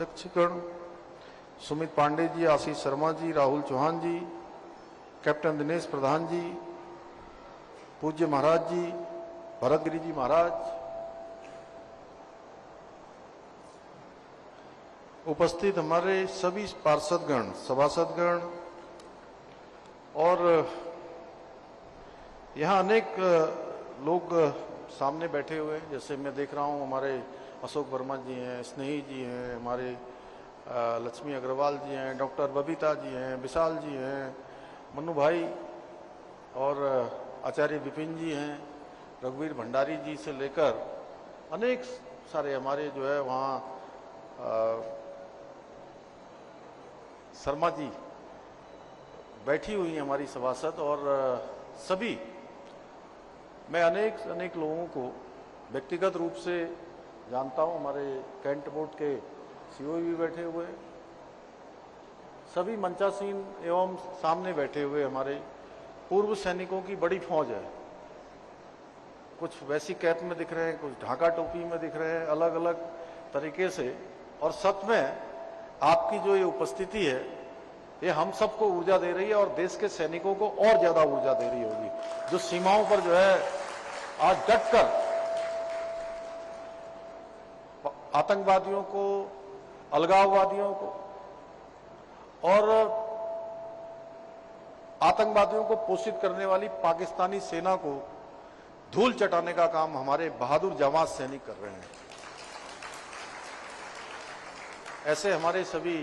अध्यक्षगण, सुमित पांडे जी, आशीष शर्मा जी, राहुल चौहान जी, captain Dinesh प्रधान जी, पूज्य महाराज जी, भरतगिरी जी महाराज, उपस्थित हमारे सभी पार्षदगण, सभासदगण और यहाँ अनेक लोग सामने बैठे हुए हैं। जैसे मैं देख रहा हूँ हमारे अशोक वर्मा जी हैं, स्नेही जी हैं, हमारे लक्ष्मी अग्रवाल जी हैं, डॉक्टर बबीता जी हैं, विशाल जी हैं, मन्नू भाई और आचार्य विपिन जी हैं, रघुवीर भंडारी जी से लेकर अनेक सारे हमारे जो है वहाँ शर्मा जी बैठी हुई हैं हमारी सभासद। और सभी मैं अनेक लोगों को व्यक्तिगत रूप से जानता हूं। हमारे कैंट बोर्ड के सीओ भी बैठे हुए, सभी मंचासीन एवं सामने बैठे हुए हमारे पूर्व सैनिकों की बड़ी फौज है। कुछ वैसी कैप में दिख रहे हैं, कुछ ढाका टोपी में दिख रहे हैं, अलग अलग तरीके से। और सच में आपकी जो ये उपस्थिति है ये हम सबको ऊर्जा दे रही है और देश के सैनिकों को और ज्यादा ऊर्जा दे रही होगी, जो सीमाओं पर जो है आज डटकर आतंकवादियों को, अलगाववादियों को और आतंकवादियों को पोषित करने वाली पाकिस्तानी सेना को धूल चटाने का काम हमारे बहादुर जाबाज सैनिक कर रहे हैं। ऐसे हमारे सभी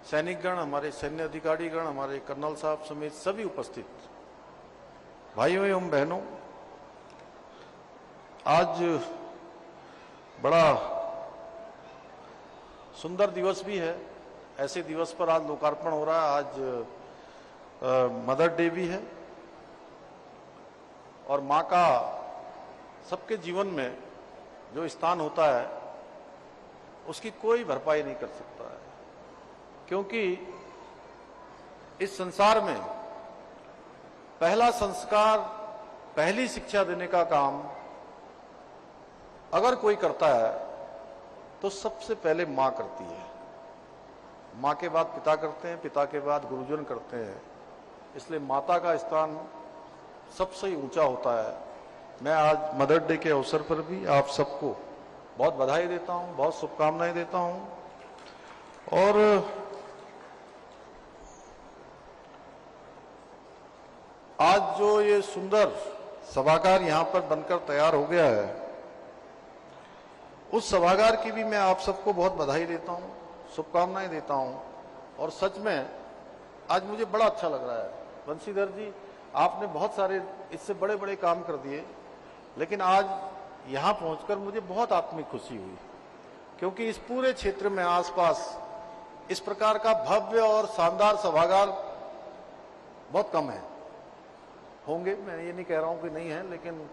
सैनिकगण, हमारे सैन्य अधिकारीगण, हमारे कर्नल साहब समेत सभी उपस्थित भाइयों एवं बहनों, आज बड़ा सुंदर दिवस भी है। ऐसे दिवस पर आज लोकार्पण हो रहा है। आज मदर डे भी है और माँ का सबके जीवन में जो स्थान होता है उसकी कोई भरपाई नहीं कर सकता है, क्योंकि इस संसार में पहला संस्कार, पहली शिक्षा देने का काम अगर कोई करता है तो सबसे पहले मां करती है। मां के बाद पिता करते हैं, पिता के बाद गुरुजन करते हैं। इसलिए माता का स्थान सबसे ऊंचा होता है। मैं आज मदर डे के अवसर पर भी आप सबको बहुत बधाई देता हूं, बहुत शुभकामनाएं देता हूं। और आज जो ये सुंदर सभागार यहां पर बनकर तैयार हो गया है, उस सभागार की भी मैं आप सबको बहुत बधाई देता हूं, शुभकामनाएं देता हूं। और सच में आज मुझे बड़ा अच्छा लग रहा है। बंशीधर जी, आपने बहुत सारे इससे बड़े बड़े काम कर दिए, लेकिन आज यहां पहुंचकर मुझे बहुत आत्मिक खुशी हुई, क्योंकि इस पूरे क्षेत्र में आसपास इस प्रकार का भव्य और शानदार सभागार बहुत कम है। होंगे, मैं ये नहीं कह रहा हूं कि नहीं है, लेकिन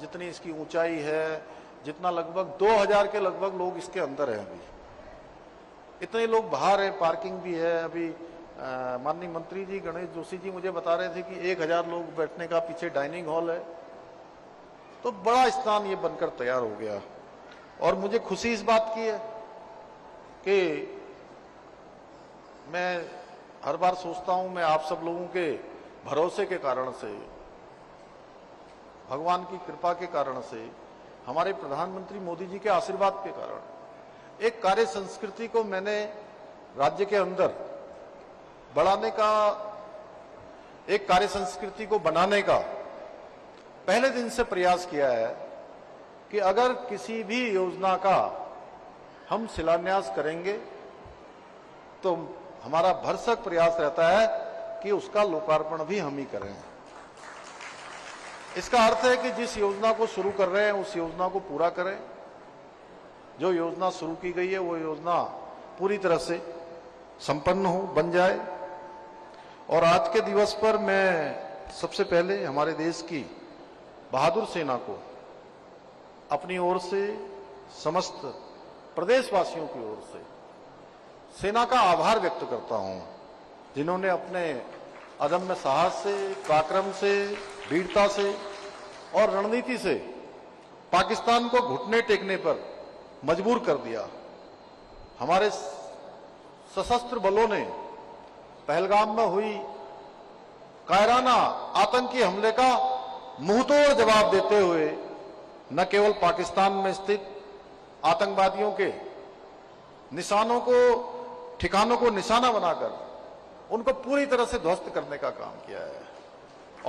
जितनी इसकी ऊंचाई है, जितना लगभग 2000 के लगभग लोग इसके अंदर हैं। अभी इतने लोग बाहर है, पार्किंग भी है। अभी माननीय मंत्री जी गणेश जोशी जी मुझे बता रहे थे कि 1000 लोग बैठने का पीछे डाइनिंग हॉल है। तो बड़ा स्थान ये बनकर तैयार हो गया। और मुझे खुशी इस बात की है कि मैं हर बार सोचता हूं, मैं आप सब लोगों के भरोसे के कारण से, भगवान की कृपा के कारण से, हमारे प्रधानमंत्री मोदी जी के आशीर्वाद के कारण एक कार्य संस्कृति को मैंने राज्य के अंदर बढ़ाने का, एक कार्य संस्कृति को बनाने का पहले दिन से प्रयास किया है कि अगर किसी भी योजना का हम शिलान्यास करेंगे तो हमारा भरसक प्रयास रहता है कि उसका लोकार्पण भी हम ही करें। इसका अर्थ है कि जिस योजना को शुरू कर रहे हैं उस योजना को पूरा करें। जो योजना शुरू की गई है वो योजना पूरी तरह से संपन्न हो, बन जाए। और आज के दिवस पर मैं सबसे पहले हमारे देश की बहादुर सेना को अपनी ओर से, समस्त प्रदेशवासियों की ओर से सेना का आभार व्यक्त करता हूं, जिन्होंने अपने अदम्य साहस से, पराक्रम से, वीरता से और रणनीति से पाकिस्तान को घुटने टेकने पर मजबूर कर दिया। हमारे सशस्त्र बलों ने पहलगाम में हुई कायराना आतंकी हमले का मुंहतोड़ जवाब देते हुए न केवल पाकिस्तान में स्थित आतंकवादियों के निशानों को ठिकानों को निशाना बनाकर उनको पूरी तरह से ध्वस्त करने का काम किया है।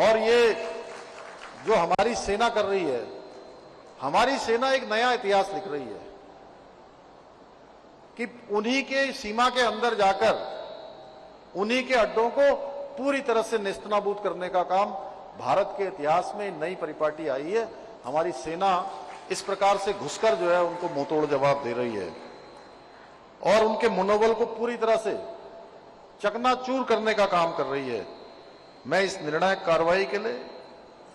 और ये जो हमारी सेना कर रही है, हमारी सेना एक नया इतिहास लिख रही है कि उन्हीं के सीमा के अंदर जाकर उन्हीं के अड्डों को पूरी तरह से नेस्तनाबूद करने का काम भारत के इतिहास में नई परिपाटी आई है। हमारी सेना इस प्रकार से घुसकर जो है उनको मुंहतोड़ जवाब दे रही है और उनके मनोबल को पूरी तरह से चकनाचूर करने का काम कर रही है। मैं इस निर्णायक कार्रवाई के लिए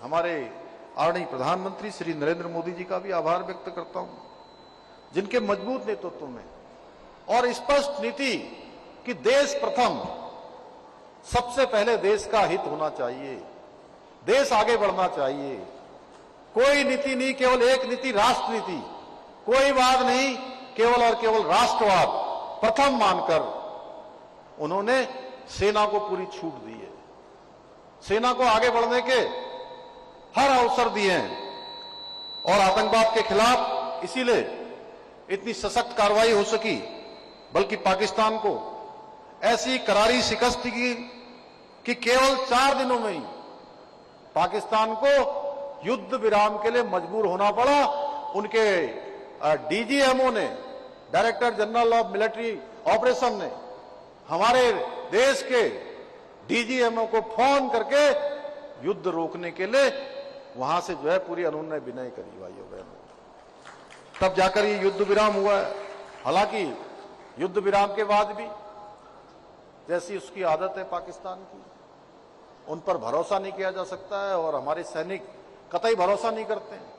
हमारे आदरणीय प्रधानमंत्री श्री नरेंद्र मोदी जी का भी आभार व्यक्त करता हूं, जिनके मजबूत नेतृत्व में और स्पष्ट नीति कि देश प्रथम, सबसे पहले देश का हित होना चाहिए, देश आगे बढ़ना चाहिए, कोई नीति नहीं, केवल एक नीति, राष्ट्र नीति, कोई वाद नहीं, केवल और केवल राष्ट्रवाद प्रथम मानकर उन्होंने सेना को पूरी छूट दी है, सेना को आगे बढ़ने के हर अवसर दिए हैं और आतंकवाद के खिलाफ इसीलिए इतनी सशक्त कार्रवाई हो सकी, बल्कि पाकिस्तान को ऐसी करारी शिकस्त की कि केवल 4 दिनों में ही पाकिस्तान को युद्ध विराम के लिए मजबूर होना पड़ा। उनके डीजीएमओ ने, director general of military operation ने हमारे देश के डीजीएमओ को फोन करके युद्ध रोकने के लिए वहां से जो है पूरी अनुनय विनय करी भाइयों बहनों, तब जाकर ये युद्ध विराम हुआ है। हालांकि युद्ध विराम के बाद भी जैसी उसकी आदत है पाकिस्तान की, उन पर भरोसा नहीं किया जा सकता है और हमारे सैनिक कतई भरोसा नहीं करते हैं।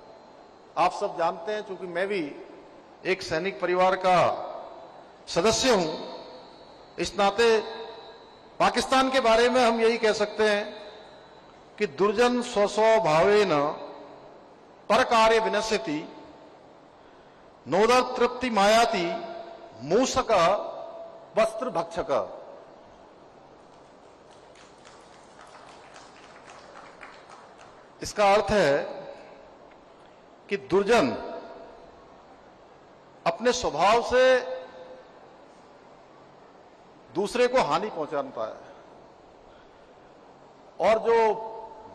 आप सब जानते हैं, चूंकि मैं भी एक सैनिक परिवार का सदस्य हूं, इस नाते पाकिस्तान के बारे में हम यही कह सकते हैं कि दुर्जन स्वस्व भावेन पर कार्य विनश्यति नोदर तृप्ति मायाति मूसक वस्त्र भक्षक। इसका अर्थ है कि दुर्जन अपने स्वभाव से दूसरे को हानि पहुंचाता है और जो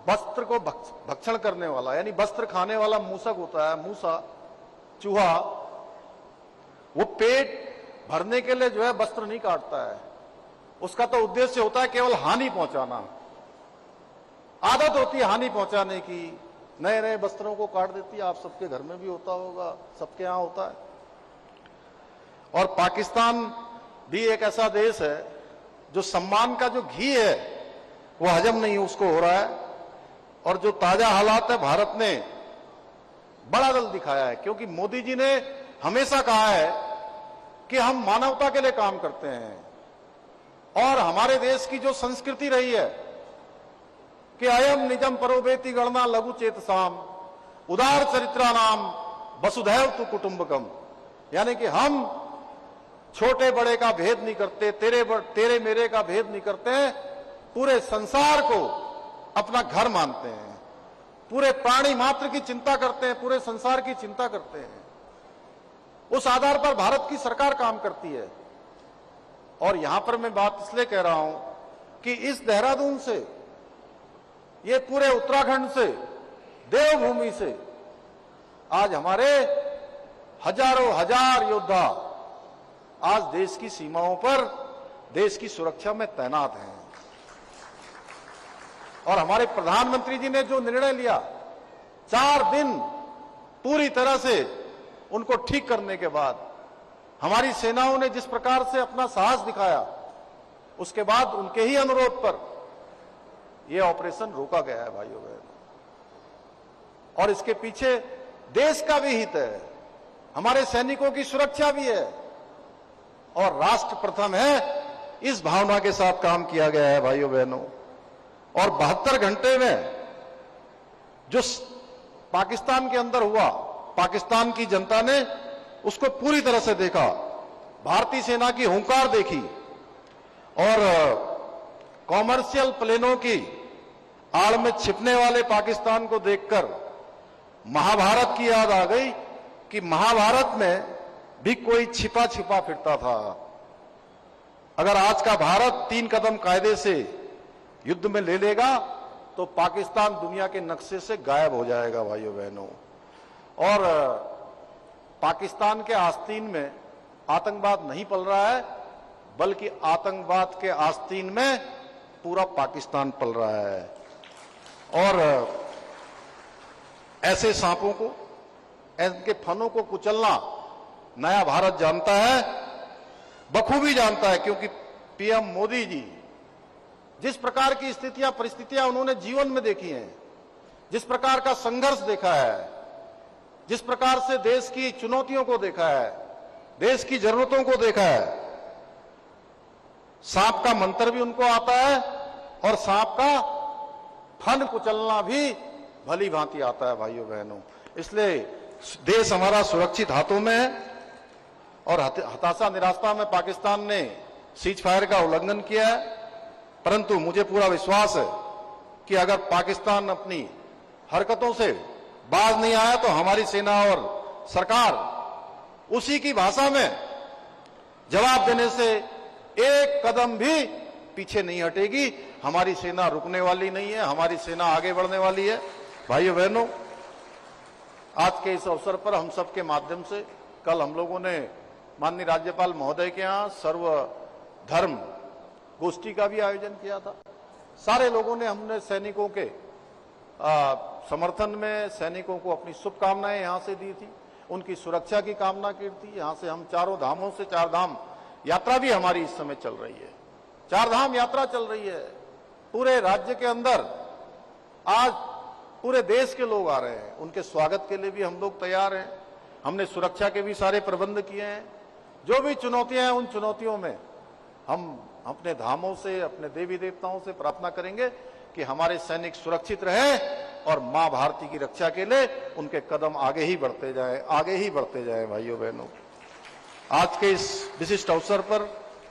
वस्त्र को भक्षण करने वाला, यानी वस्त्र खाने वाला मूसक होता है, मूसा, चूहा, वो पेट भरने के लिए जो है वस्त्र नहीं काटता है, उसका तो उद्देश्य होता है केवल हानि पहुंचाना। आदत होती है हानि पहुंचाने की, नए नए वस्त्रों को काट देती है। आप सबके घर में भी होता होगा, सबके यहां होता है। और पाकिस्तान भी एक ऐसा देश है जो सम्मान का जो घी है वो हजम नहीं उसको हो रहा है और जो ताजा हालात है, भारत ने बड़ा दल दिखाया है, क्योंकि मोदी जी ने हमेशा कहा है कि हम मानवता के लिए काम करते हैं और हमारे देश की जो संस्कृति रही है कि अयम निजम परोवेति गणना लघु चेतसाम उदार चरित्रा नाम वसुधैव तु कुटुंबकम, यानी कि हम छोटे बड़े का भेद नहीं करते, तेरे मेरे का भेद नहीं करते हैं, पूरे संसार को अपना घर मानते हैं, पूरे प्राणी मात्र की चिंता करते हैं, पूरे संसार की चिंता करते हैं। उस आधार पर भारत की सरकार काम करती है। और यहां पर मैं बात इसलिए कह रहा हूं कि इस देहरादून से, ये पूरे उत्तराखंड से, देवभूमि से आज हमारे हजारों हजार योद्धा आज देश की सीमाओं पर देश की सुरक्षा में तैनात हैं। और हमारे प्रधानमंत्री जी ने जो निर्णय लिया, 4 दिन पूरी तरह से उनको ठीक करने के बाद हमारी सेनाओं ने जिस प्रकार से अपना साहस दिखाया, उसके बाद उनके ही अनुरोध पर यह ऑपरेशन रोका गया है भाइयों बहनों। और इसके पीछे देश का भी हित है, हमारे सैनिकों की सुरक्षा भी है और राष्ट्र प्रथम है, इस भावना के साथ काम किया गया है भाइयों बहनों। और 72 घंटे में जो पाकिस्तान के अंदर हुआ, पाकिस्तान की जनता ने उसको पूरी तरह से देखा भारतीय सेना की हुंकार देखी और कॉमर्शियल प्लेनों की आड़ में छिपने वाले पाकिस्तान को देखकर महाभारत की याद आ गई कि महाभारत में भी कोई छिपा छिपा फिरता था। अगर आज का भारत 3 कदम कायदे से युद्ध में ले लेगा तो पाकिस्तान दुनिया के नक्शे से गायब हो जाएगा भाइयों बहनों। और पाकिस्तान के आस्तीन में आतंकवाद नहीं पल रहा है, बल्कि आतंकवाद के आस्तीन में पूरा पाकिस्तान पल रहा है। और ऐसे सांपों को, इनके फनों को कुचलना नया भारत जानता है, बखूबी जानता है, क्योंकि पीएम मोदी जी जिस प्रकार की स्थितियां परिस्थितियां उन्होंने जीवन में देखी हैं, जिस प्रकार का संघर्ष देखा है, जिस प्रकार से देश की चुनौतियों को देखा है, देश की जरूरतों को देखा है, सांप का मंत्र भी उनको आता है और सांप का फन कुचलना भी भली भांति आता है भाइयों बहनों। इसलिए देश हमारा सुरक्षित हाथों में है और हताशा निराशा में पाकिस्तान ने सीज फायर का उल्लंघन किया है, परंतु मुझे पूरा विश्वास है कि अगर पाकिस्तान अपनी हरकतों से बाज नहीं आया तो हमारी सेना और सरकार उसी की भाषा में जवाब देने से एक कदम भी पीछे नहीं हटेगी। हमारी सेना रुकने वाली नहीं है, हमारी सेना आगे बढ़ने वाली है। भाइयों बहनों, आज के इस अवसर पर हम सबके माध्यम से कल हम लोगों ने माननीय राज्यपाल महोदय के यहाँ सर्वधर्म गोष्ठी का भी आयोजन किया था। सारे लोगों ने, हमने सैनिकों के समर्थन में सैनिकों को अपनी शुभकामनाएं यहां से दी थी, उनकी सुरक्षा की कामना की थी। यहां से हम चारों धामों से 4 धाम यात्रा भी हमारी इस समय चल रही है, 4 धाम यात्रा चल रही है पूरे राज्य के अंदर। आज पूरे देश के लोग आ रहे हैं, उनके स्वागत के लिए भी हम लोग तैयार हैं। हमने सुरक्षा के भी सारे प्रबंध किए हैं। जो भी चुनौतियां हैं, उन चुनौतियों में हम अपने धामों से, अपने देवी देवताओं से प्रार्थना करेंगे कि हमारे सैनिक सुरक्षित रहे और मां भारती की रक्षा के लिए उनके कदम आगे ही बढ़ते जाएं, आगे ही बढ़ते जाएं। भाइयों बहनों, आज के इस विशिष्ट अवसर पर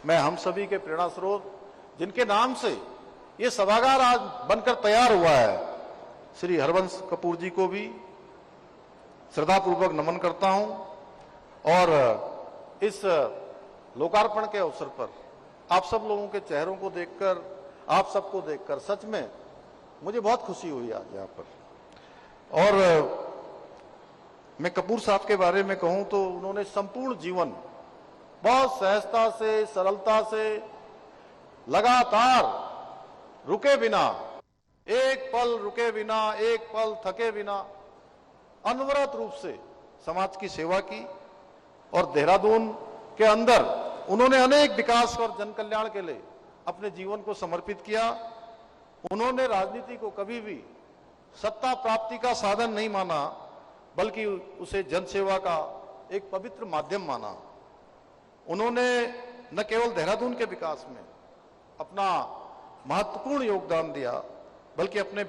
मैं हम सभी के प्रेरणा स्रोत, जिनके नाम से ये सभागार आज बनकर तैयार हुआ है, श्री हरवंश कपूर जी को भी श्रद्धापूर्वक नमन करता हूं। और इस लोकार्पण के अवसर पर आप सब लोगों के चेहरों को देखकर, आप सबको देखकर सच में मुझे बहुत खुशी हुई आज यहाँ पर। और मैं कपूर साहब के बारे में कहूं तो उन्होंने संपूर्ण जीवन बहुत सहजता से, सरलता से, लगातार रुके बिना, एक पल रुके बिना, एक पल थके बिना अनवरत रूप से समाज की सेवा की। और देहरादून के अंदर उन्होंने अनेक विकास और जन कल्याण के लिए अपने जीवन को समर्पित किया। उन्होंने राजनीति को कभी भी सत्ता प्राप्ति का साधन नहीं माना, बल्कि उसे जनसेवा का एक पवित्र माध्यम माना। उन्होंने न केवल देहरादून के विकास में अपना महत्वपूर्ण योगदान दिया, बल्कि अपने